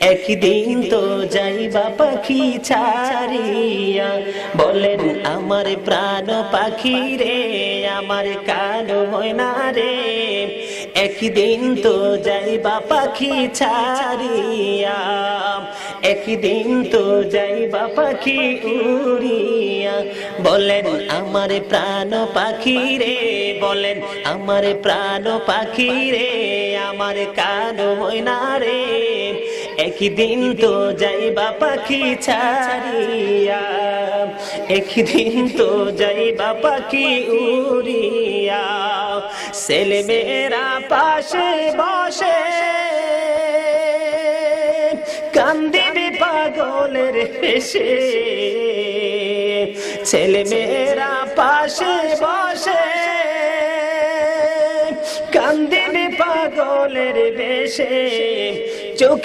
একদিন তো যাইবা পাখি ছাড়িয়া, বলেন আমার প্রাণ পাখি রে, আমার কালো ময়না রে। একদিন তো যাইবা পাখি ছাড়িয়া, একদিন তো যাইবা পাখি উড়িয়া, বলেন আমার প্রাণ পাখি রে, বলেন আমার প্রাণ পাখি রে, আমার কালো ময়না রে। একদিন তো যাইবা পাখি ছাড়িয়া, একদিন তো যাইবা পাখি উড়িয়া। ছেলে মেয়েরা পাশে বসে কান্দিবে পাগলের বেশে, ছেলে মেয়েরা পাশে বসে কান্দিবে পাগলের বেশে। চোখে